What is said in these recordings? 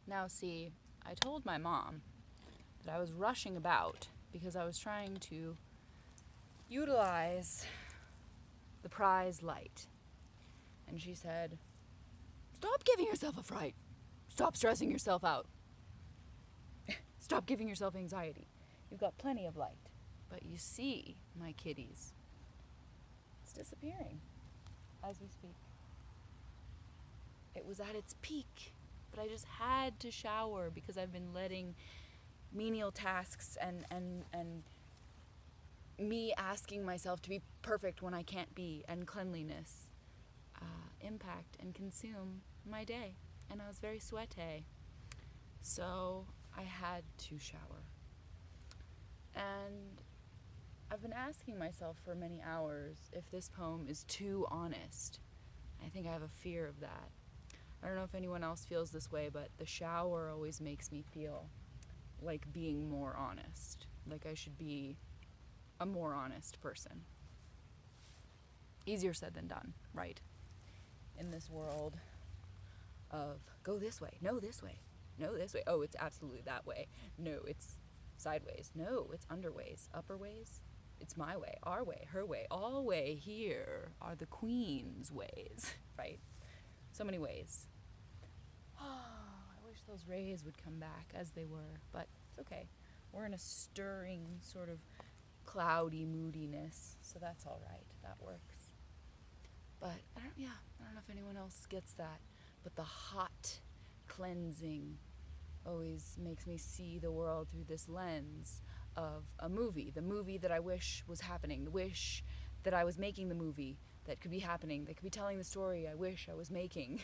Now, see, I told my mom that I was rushing about because I was trying to utilize the prize light. And she said, "Stop giving yourself a fright. Stop stressing yourself out. Stop giving yourself anxiety. You've got plenty of light." But you see, my kitties, it's disappearing as we speak. It was at its peak, but I just had to shower because I've been letting menial tasks and me asking myself to be perfect when I can't be, and cleanliness impact and consume my day. And I was very sweaty. So I had to shower. And I've been asking myself for many hours if this poem is too honest. I think I have a fear of that. I don't know if anyone else feels this way, but the shower always makes me feel like being more honest. Like I should be a more honest person. Easier said than done, right? In this world of go this way, no this way, no this way. Oh, it's absolutely that way. No, it's sideways. No, it's underways, upperways. It's my way, our way, her way, all way. Here are the queen's ways, right? So many ways. I wish those rays would come back as they were, but it's okay. We're in a stirring sort of cloudy moodiness, so that's all right. That works. But I don't know if anyone else gets that, but the hot cleansing always makes me see the world through this lens of a movie, the movie that I wish was happening, the wish that I was making the movie that could be happening, that could be telling the story I wish I was making,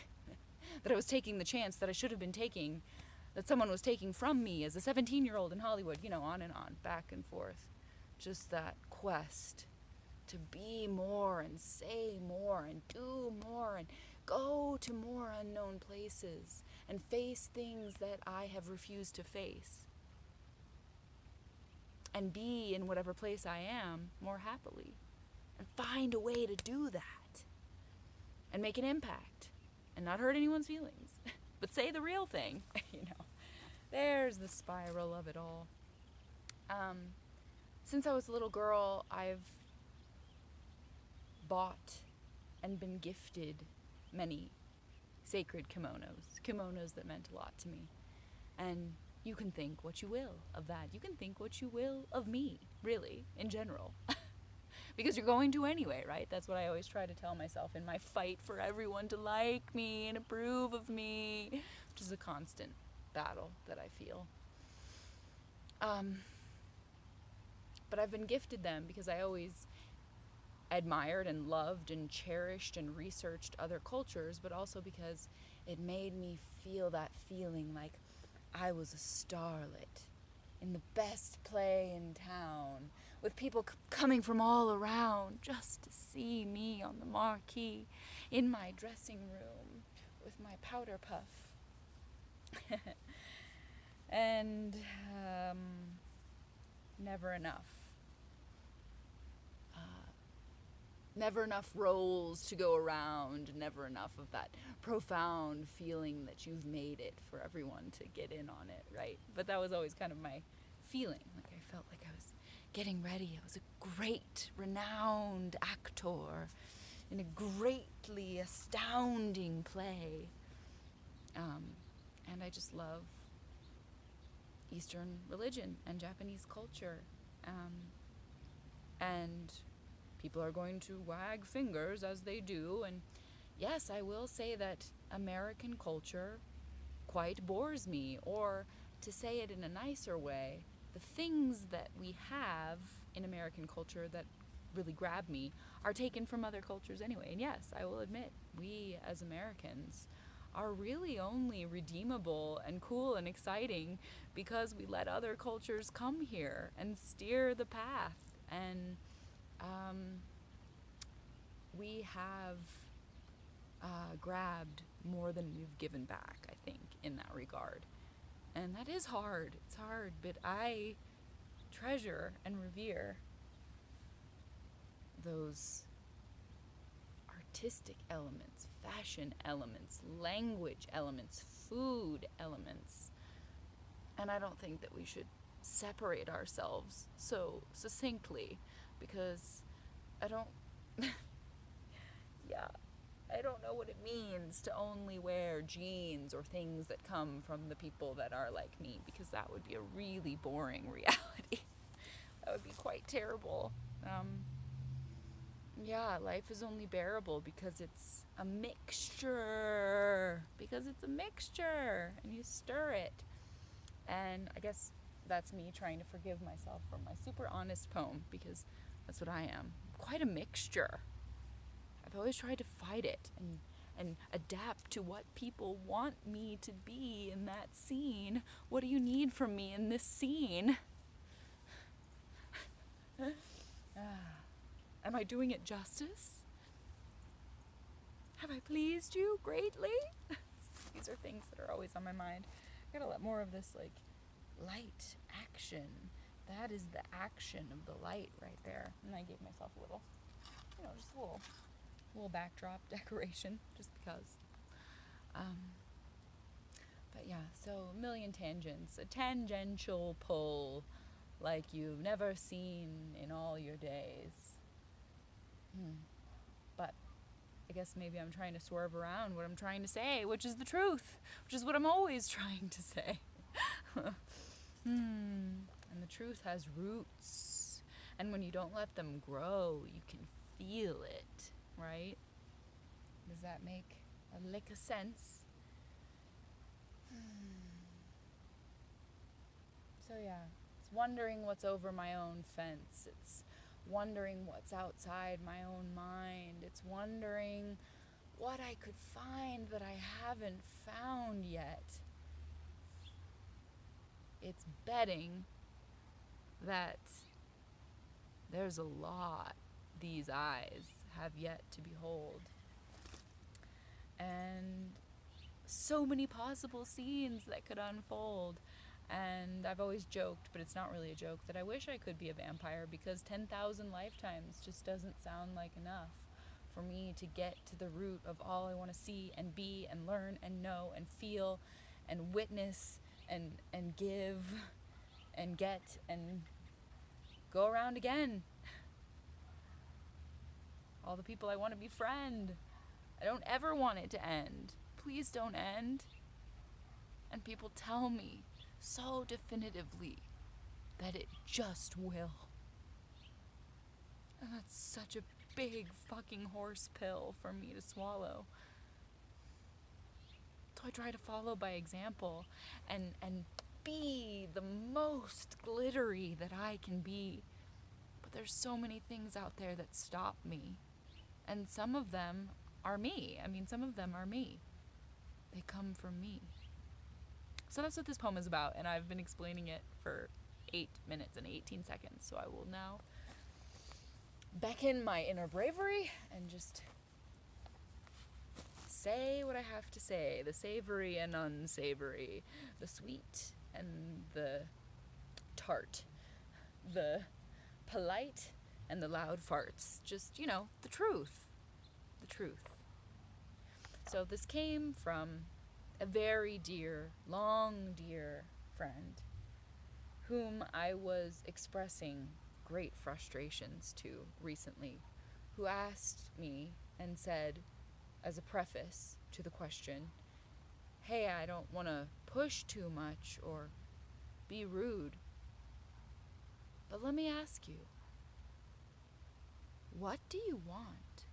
that I was taking the chance that I should have been taking, that someone was taking from me as a 17-year-old in Hollywood, on and on, back and forth. Just that quest to be more and say more and do more and go to more unknown places and face things that I have refused to face. And be in whatever place I am more happily. And find a way to do that. And make an impact. And not hurt anyone's feelings. But say the real thing. There's the spiral of it all. Since I was a little girl, I've bought and been gifted many sacred kimonos that meant a lot to me. And you can think what you will of that. You can think what you will of me, really, in general. Because you're going to anyway, right? That's what I always try to tell myself in my fight for everyone to like me and approve of me, which is a constant battle that I feel. But I've been gifted them because I always admired and loved and cherished and researched other cultures, but also because it made me feel that feeling like I was a starlet in the best play in town, with people coming from all around just to see me on the marquee in my dressing room with my powder puff. And never enough. Never enough roles to go around, never enough of that profound feeling that you've made it for everyone to get in on it, right? But that was always kind of my feeling. Like I felt like I was getting ready. I was a great, renowned actor in a greatly astounding play. And I just love Eastern religion and Japanese culture. And people are going to wag fingers as they do. And yes, I will say that American culture quite bores me. Or to say it in a nicer way, the things that we have in American culture that really grab me are taken from other cultures anyway. And yes, I will admit, we as Americans are really only redeemable and cool and exciting because we let other cultures come here and steer the path. And we have grabbed more than we've given back, I think, in that regard. And that is hard. It's hard, but I treasure and revere those artistic elements, fashion elements, language elements, food elements. And I don't think that we should separate ourselves so succinctly, because I don't, yeah, I don't know what it means to only wear jeans or things that come from the people that are like me, because that would be a really boring reality. That would be quite terrible. Yeah, life is only bearable because it's a mixture. Because it's a mixture, and you stir it. And I guess that's me trying to forgive myself for my super honest poem, because that's what I am. Quite a mixture. I've always tried to fight it and adapt to what people want me to be in that scene. What do you need from me in this scene? Am I doing it justice? Have I pleased you greatly? These are things that are always on my mind. I gotta let more of this, like, light action. That is the action of the light right there. And I gave myself a little, just a little backdrop decoration, just because. But yeah, so a million tangents. A tangential pull like you've never seen in all your days. But I guess maybe I'm trying to swerve around what I'm trying to say, which is the truth, which is what I'm always trying to say. And the truth has roots. And when you don't let them grow, you can feel it, right? Does that make a lick of sense? So yeah, it's wondering what's over my own fence. It's wondering what's outside my own mind. It's wondering what I could find that I haven't found yet. It's betting that there's a lot these eyes have yet to behold. And so many possible scenes that could unfold. And I've always joked, but it's not really a joke, that I wish I could be a vampire, because 10,000 lifetimes just doesn't sound like enough for me to get to the root of all I want to see and be and learn and know and feel and witness and give and get and go around again. All the people I want to befriend. I don't ever want it to end. Please don't end. And people tell me so definitively that it just will. And that's such a big fucking horse pill for me to swallow. So I try to follow by example and be the most glittery that I can be. But there's so many things out there that stop me. And some of them are me. Some of them are me. They come from me. So that's what this poem is about, and I've been explaining it for 8 minutes and 18 seconds. So I will now beckon my inner bravery and just say what I have to say. The savory and unsavory. The sweet and the tart. The polite and the loud farts. Just, the truth. The truth. So this came from a very dear, long dear friend whom I was expressing great frustrations to recently, who asked me and said, as a preface to the question, hey, I don't want to push too much or be rude, but let me ask you, what do you want?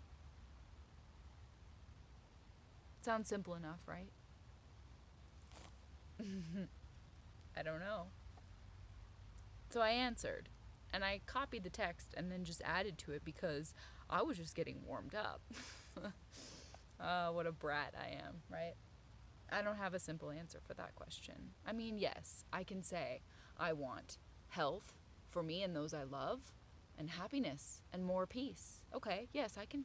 Sounds simple enough, right? I don't know. So I answered, and I copied the text and then just added to it because I was just getting warmed up. What a brat I am, right? I don't have a simple answer for that question. Yes, I can say I want health for me and those I love, and happiness and more peace. Okay, yes, I can.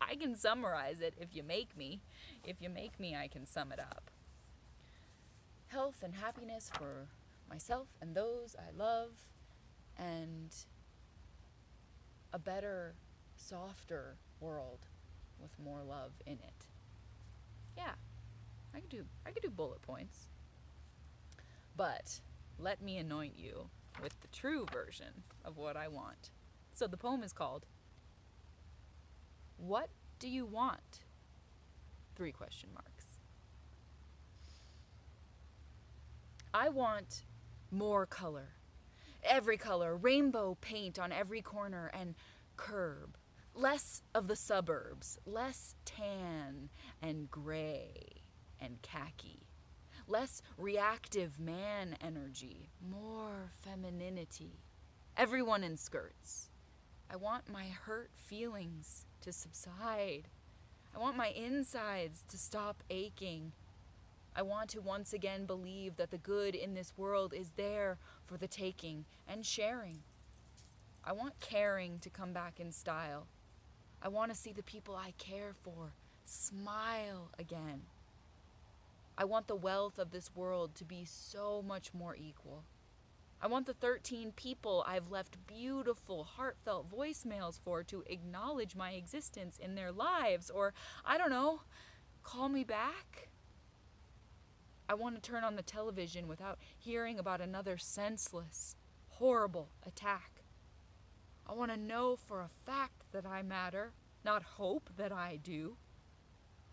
I can summarize it if you make me. If you make me, I can sum it up. Health and happiness for myself and those I love, and a better, softer world with more love in it. Yeah. I could do bullet points. But let me anoint you with the true version of what I want. So the poem is called What Do You Want? 3 question marks. I want more color. Every color, rainbow paint on every corner and curb. Less of the suburbs, less tan and gray and khaki. Less reactive man energy, more femininity. Everyone in skirts. I want my hurt feelings to subside. I want my insides to stop aching. I want to once again believe that the good in this world is there for the taking and sharing. I want caring to come back in style. I want to see the people I care for smile again. I want the wealth of this world to be so much more equal. I want the 13 people I've left beautiful, heartfelt voicemails for to acknowledge my existence in their lives, or, I don't know, call me back. I want to turn on the television without hearing about another senseless, horrible attack. I want to know for a fact that I matter, not hope that I do.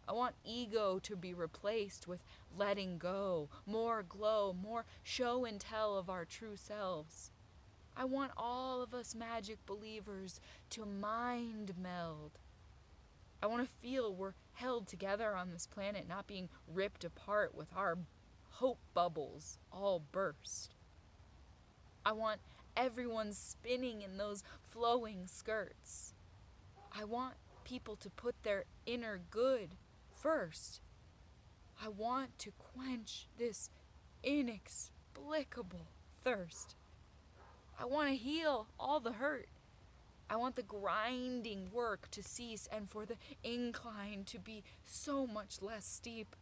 I want ego to be replaced with letting go, more glow, more show and tell of our true selves. I want all of us magic believers to mind meld. I want to feel we're held together on this planet, not being ripped apart with our hope bubbles all burst. I want everyone spinning in those flowing skirts. I want people to put their inner good first. I want to quench this inexplicable thirst. I want to heal all the hurt. I want the grinding work to cease and for the incline to be so much less steep.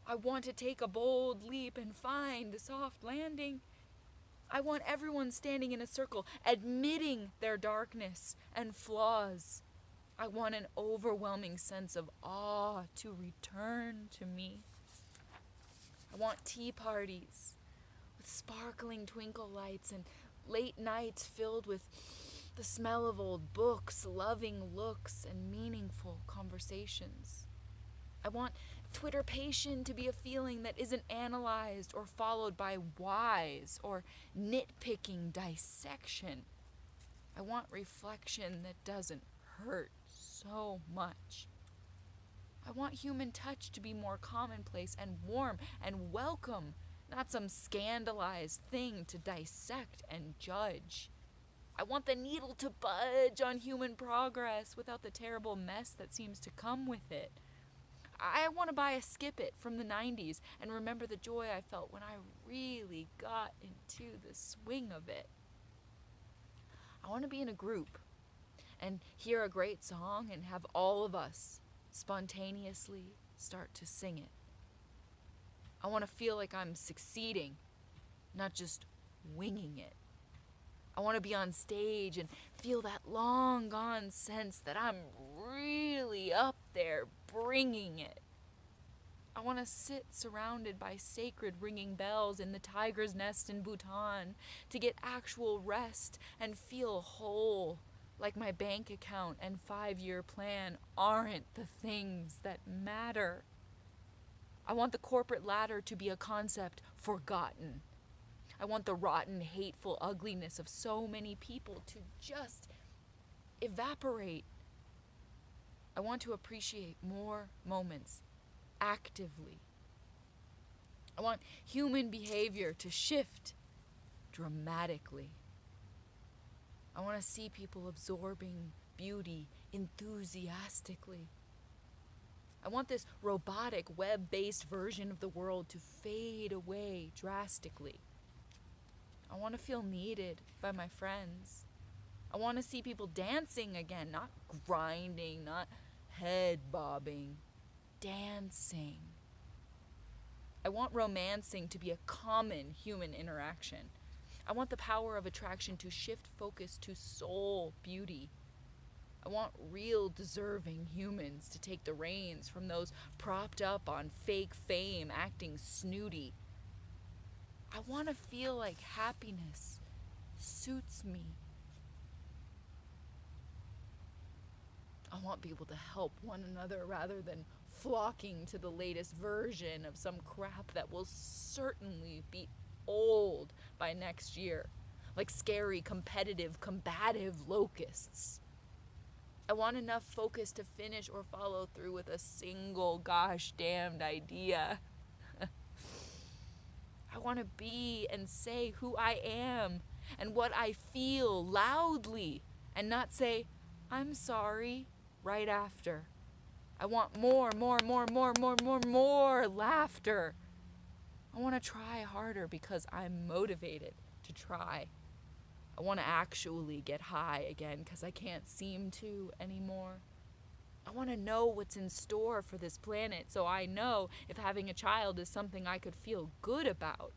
I want to take a bold leap and find the soft landing. I want everyone standing in a circle, admitting their darkness and flaws. I want an overwhelming sense of awe to return to me. I want tea parties with sparkling twinkle lights and late nights filled with the smell of old books, loving looks, and meaningful conversations. I want twitterpation to be a feeling that isn't analyzed or followed by whys or nitpicking dissection. I want reflection that doesn't hurt so much. I want human touch to be more commonplace and warm and welcome, not some scandalized thing to dissect and judge. I want the needle to budge on human progress without the terrible mess that seems to come with it. I want to buy a Skip It from the 90s and remember the joy I felt when I really got into the swing of it. I want to be in a group and hear a great song and have all of us spontaneously start to sing it. I want to feel like I'm succeeding, not just winging it. I want to be on stage and feel that long gone sense that I'm really up there bringing it. I want to sit surrounded by sacred ringing bells in the tiger's nest in Bhutan to get actual rest and feel whole, like my bank account and 5-year plan aren't the things that matter. I want the corporate ladder to be a concept forgotten. I want the rotten, hateful ugliness of so many people to just evaporate. I want to appreciate more moments actively. I want human behavior to shift dramatically. I want to see people absorbing beauty enthusiastically. I want this robotic, web-based version of the world to fade away drastically. I want to feel needed by my friends. I want to see people dancing again, not grinding, not head bobbing, dancing. I want romancing to be a common human interaction. I want the power of attraction to shift focus to soul beauty. I want real deserving humans to take the reins from those propped up on fake fame acting snooty. I want to feel like happiness suits me. I want people to help one another rather than flocking to the latest version of some crap that will certainly be old by next year, like scary, competitive, combative locusts. I want enough focus to finish or follow through with a single gosh damned idea. I want to be and say who I am and what I feel loudly and not say, I'm sorry, right after. I want more laughter. I want to try harder because I'm motivated to try. I want to actually get high again because I can't seem to anymore. I want to know what's in store for this planet so I know if having a child is something I could feel good about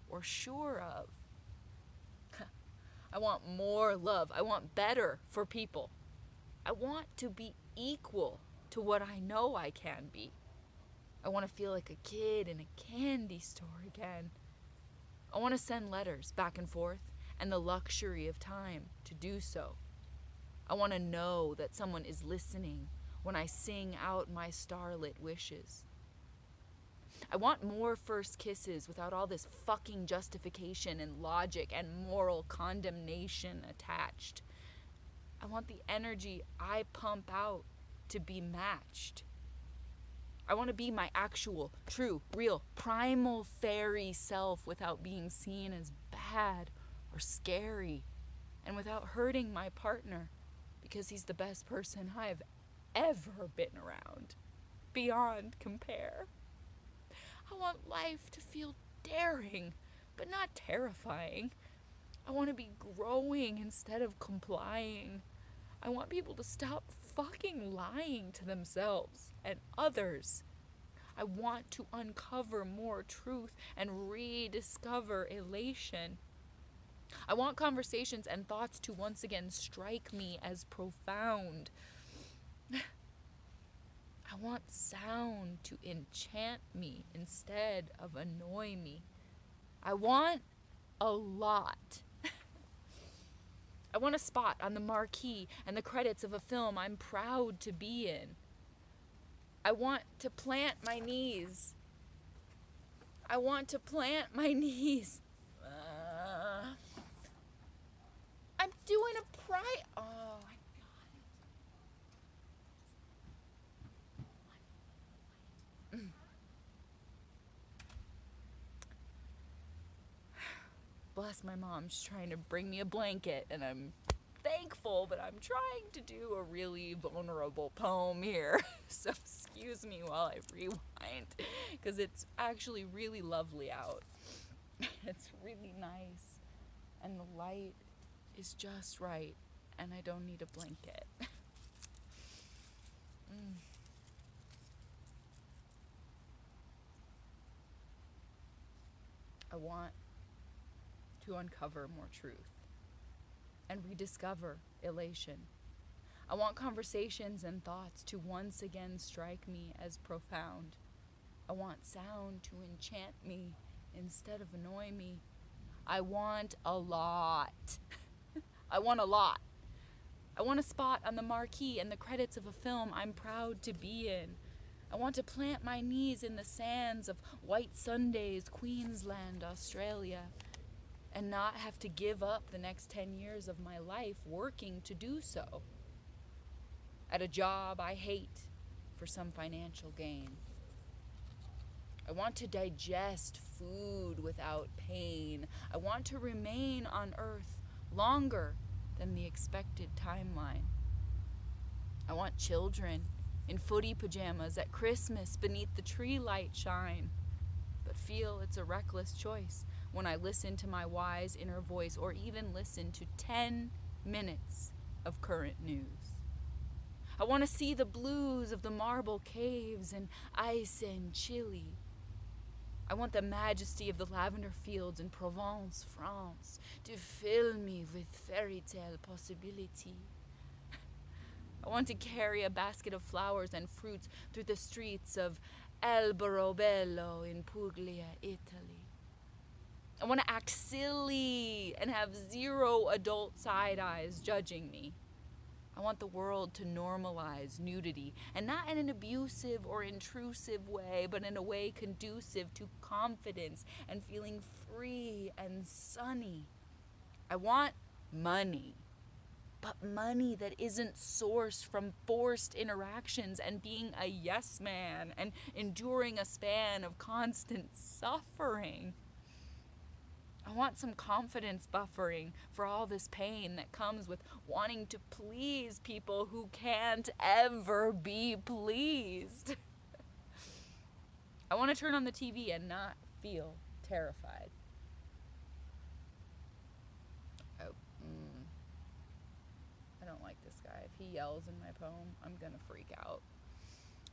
or sure of. I want more love. I want better for people. I want to be equal to what I know I can be. I want to feel like a kid in a candy store again. I want to send letters back and forth and the luxury of time to do so. I want to know that someone is listening when I sing out my starlit wishes. I want more first kisses without all this fucking justification and logic and moral condemnation attached. I want the energy I pump out to be matched. I want to be my actual, true, real, primal fairy self without being seen as bad or scary and without hurting my partner because he's the best person I've ever been around. Beyond compare. I want life to feel daring, but not terrifying. I want to be growing instead of complying. I want people to stop fucking lying to themselves and others. I want to uncover more truth and rediscover elation. I want conversations and thoughts to once again strike me as profound. I want sound to enchant me instead of annoy me. I want a lot. I want a spot on the marquee and the credits of a film I'm proud to be in. I want to plant my knees. I want to plant my knees. I'm doing a oh, I got it. Bless my mom, she's trying to bring me a blanket, and I'm thankful, but I'm trying to do a really vulnerable poem here. So excuse me while I rewind, because it's actually really lovely out. It's really nice, and the light is just right, and I don't need a blanket. I want to uncover more truth and rediscover elation. I want conversations and thoughts to once again strike me as profound. I want sound to enchant me instead of annoy me. I want a lot. I want a lot. I want a spot on the marquee and the credits of a film I'm proud to be in. I want to plant my knees in the sands of White Sundays, Queensland, Australia, and not have to give up the next 10 years of my life working to do so. At a job I hate for some financial gain. I want to digest food without pain. I want to remain on Earth longer than the expected timeline. I want children in footy pajamas at Christmas beneath the tree light shine, but feel it's a reckless choice when I listen to my wise inner voice or even listen to 10 minutes of current news. I want to see the blues of the marble caves in ice and Chile. I want the majesty of the lavender fields in Provence, France, to fill me with fairy tale possibility. I want to carry a basket of flowers and fruits through the streets of Alberobello in Puglia, Italy. I want to act silly and have zero adult side eyes judging me. I want the world to normalize nudity, and not in an abusive or intrusive way, but in a way conducive to confidence and feeling free and sunny. I want money, but money that isn't sourced from forced interactions and being a yes man and enduring a span of constant suffering. I want some confidence buffering for all this pain that comes with wanting to please people who can't ever be pleased. I want to turn on the TV and not feel terrified. Oh, I don't like this guy. If he yells in my poem, I'm gonna freak out.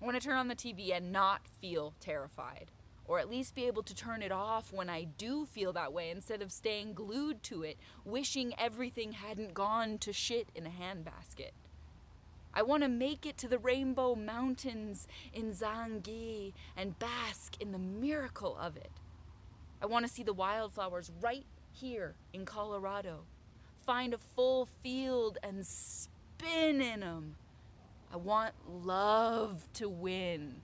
I want to turn on the TV and not feel terrified. Or at least be able to turn it off when I do feel that way instead of staying glued to it, wishing everything hadn't gone to shit in a handbasket. I want to make it to the Rainbow Mountains in Zangi and bask in the miracle of it. I want to see the wildflowers right here in Colorado. Find a full field and spin in them. I want love to win.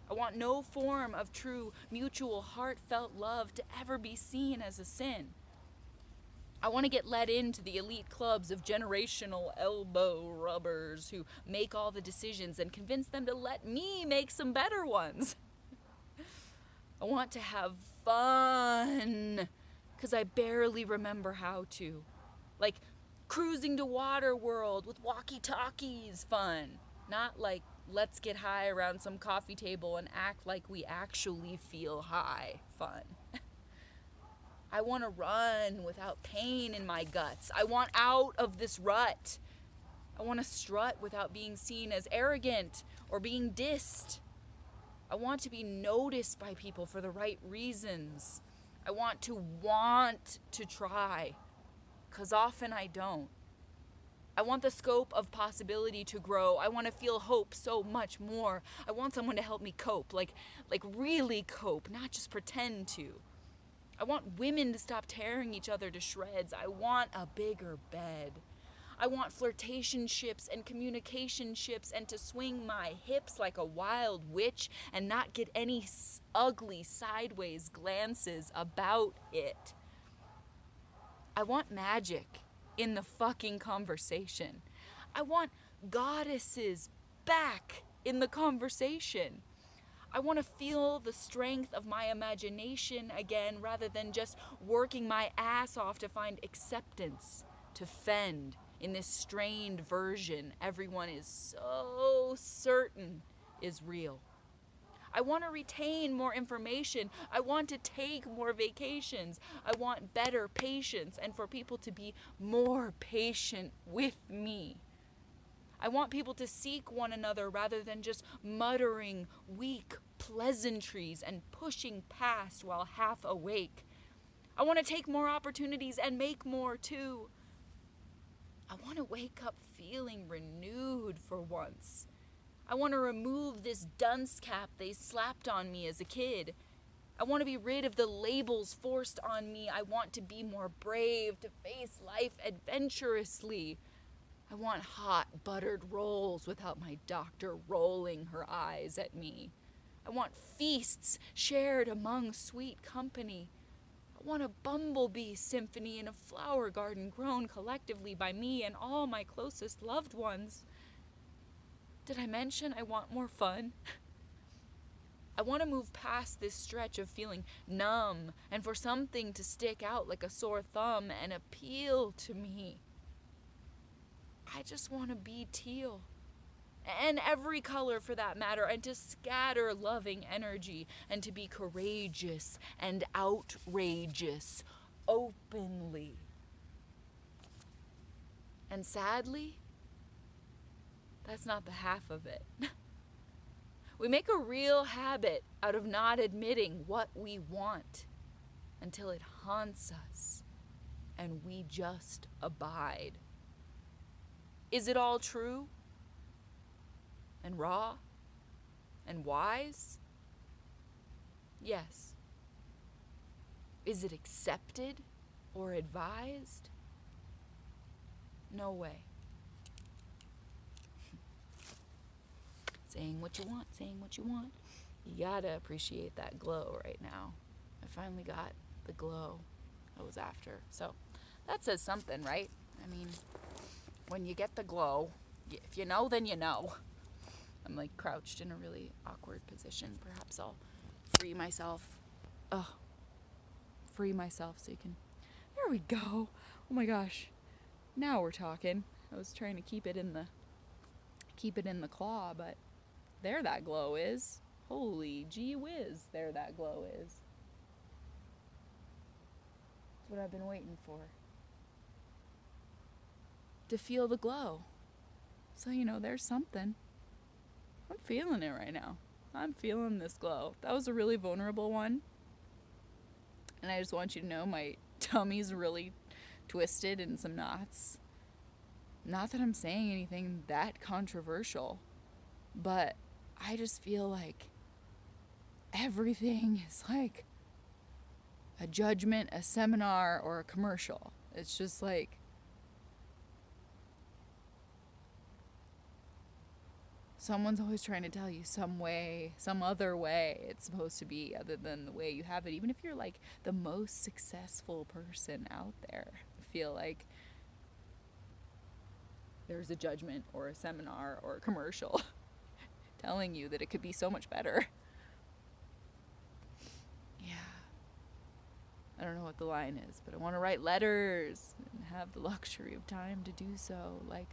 I want no form of true, mutual, heartfelt love to ever be seen as a sin. I want to get let into the elite clubs of generational elbow rubbers who make all the decisions and convince them to let me make some better ones. I want to have fun, because I barely remember how to. Like cruising to Waterworld with walkie-talkies fun, not like let's get high around some coffee table and act like we actually feel high fun. I want to run without pain in my guts. I want out of this rut. I want to strut without being seen as arrogant or being dissed. I want to be noticed by people for the right reasons. I want to try, 'cause often I don't. I want the scope of possibility to grow. I want to feel hope so much more. I want someone to help me cope, like really cope, not just pretend to. I want women to stop tearing each other to shreds. I want a bigger bed. I want flirtationships and communicationships and to swing my hips like a wild witch and not get any ugly sideways glances about it. I want magic in the fucking conversation. I want goddesses back in the conversation. I want to feel the strength of my imagination again rather than just working my ass off to find acceptance, to fend in this strained version everyone is so certain is real. I want to retain more information. I want to take more vacations. I want better patience and for people to be more patient with me. I want people to seek one another rather than just muttering weak pleasantries and pushing past while half awake. I want to take more opportunities and make more too. I want to wake up feeling renewed for once. I want to remove this dunce cap they slapped on me as a kid. I want to be rid of the labels forced on me. I want to be more brave, to face life adventurously. I want hot buttered rolls without my doctor rolling her eyes at me. I want feasts shared among sweet company. I want a bumblebee symphony in a flower garden grown collectively by me and all my closest loved ones. Did I mention I want more fun? I want to move past this stretch of feeling numb and for something to stick out like a sore thumb and appeal to me. I just want to be teal. And every color for that matter, and to scatter loving energy, and to be courageous and outrageous openly. And sadly, that's not the half of it. We make a real habit out of not admitting what we want until it haunts us and we just abide. Is it all true? and raw and wise? Yes. Is it accepted or advised? No way. Saying what you want, saying what you want. You gotta appreciate that glow right now. I finally got the glow I was after. So that says something, right? I mean, when you get the glow, if you know, then you know. I'm like crouched in a really awkward position. Perhaps I'll free myself. Free myself so you can. There we go. Oh my gosh. Now we're talking. I was trying to keep it in the claw, but there that glow is. Holy gee whiz, there that glow is. That's what I've been waiting for. To feel the glow. So, there's something. I'm feeling it right now. I'm feeling this glow. That was a really vulnerable one. And I just want you to know my tummy's really twisted in some knots. Not that I'm saying anything that controversial, but I just feel like everything is like a judgment, a seminar, or a commercial. It's just like someone's always trying to tell you some way, some other way it's supposed to be other than the way you have it. Even if you're like the most successful person out there, I feel like there's a judgment or a seminar or a commercial telling you that it could be so much better. Yeah. I don't know what the line is, but I want to write letters and have the luxury of time to do so. Like,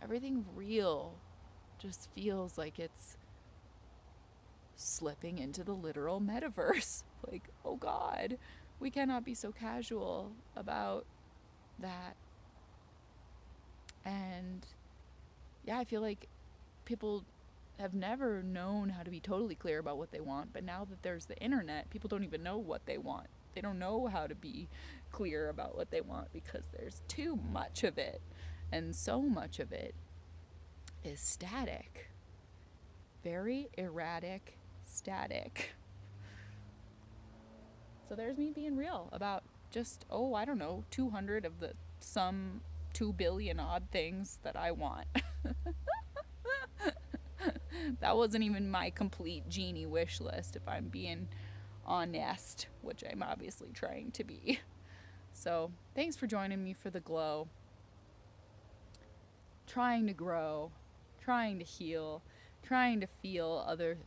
everything real just feels like it's slipping into the literal metaverse. Like, oh God, we cannot be so casual about that. And yeah, I feel like people have never known how to be totally clear about what they want, but now that there's the internet, people don't even know what they want. They don't know how to be clear about what they want because there's too much of it, and so much of it is static. Very erratic, static. So there's me being real about just, I don't know, 200 of the some 2 billion odd things that I want. That wasn't even my complete genie wish list, if I'm being honest, which I'm obviously trying to be. So thanks for joining me for the glow. Trying to grow, trying to heal, trying to feel other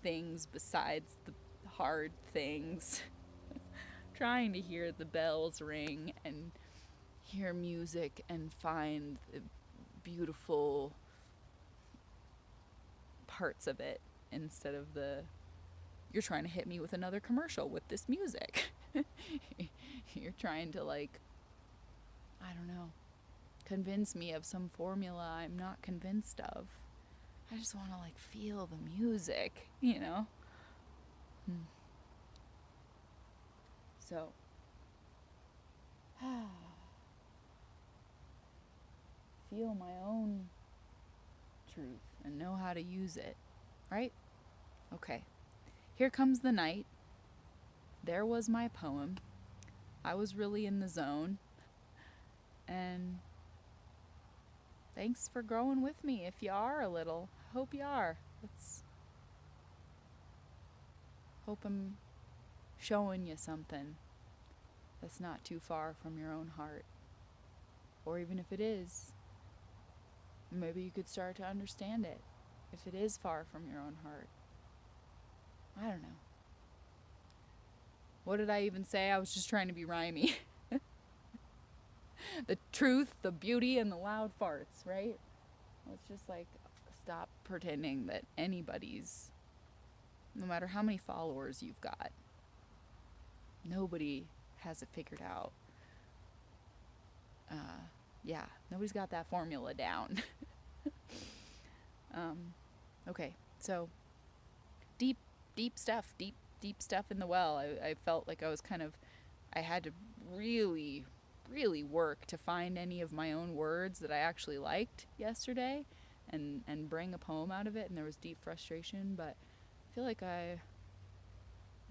things besides the hard things. Trying to hear the bells ring and hear music and find the beautiful parts of it instead of you're trying to hit me with another commercial with this music. You're trying to, like, I don't know, convince me of some formula I'm not convinced of. I just want to, like, feel the music, So, feel my own truth and know how to use it, right? Okay. Here comes the night. There was my poem. I was really in the zone. And thanks for growing with me if you are a little. Hope you are. Hope I'm showing you something that's not too far from your own heart. Or even if it is, maybe you could start to understand it if it is far from your own heart. I don't know. What did I even say? I was just trying to be rhymey. The truth, the beauty, and the loud farts, right? Let's just, like, stop pretending that anybody's, no matter how many followers you've got, nobody has it figured out. Yeah, nobody's got that formula down. Okay, so deep stuff in the well. I felt like I had to really, really work to find any of my own words that I actually liked yesterday. and bring a poem out of it, and there was deep frustration, but I feel like I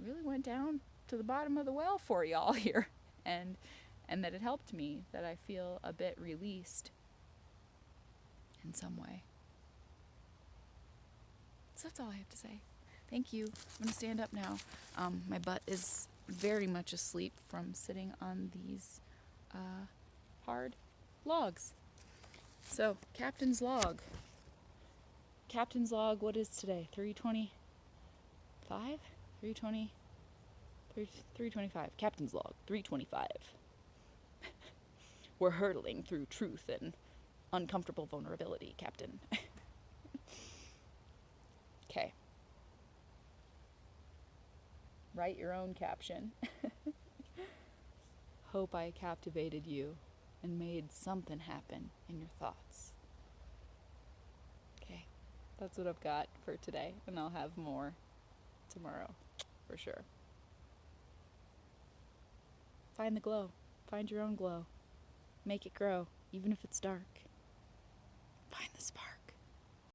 really went down to the bottom of the well for y'all here, and that it helped me, that I feel a bit released in some way. So that's all I have to say. Thank you. I'm going to stand up now. My butt is very much asleep from sitting on these hard logs. So, Captain's Log. Captain's Log, what is today? 325? 325. Captain's Log, 325. We're hurtling through truth and uncomfortable vulnerability, Captain. Okay. Write your own caption. Hope I captivated you and made something happen in your thoughts. Okay, that's what I've got for today, and I'll have more tomorrow, for sure. Find the glow. Find your own glow. Make it grow, even if it's dark. Find the spark.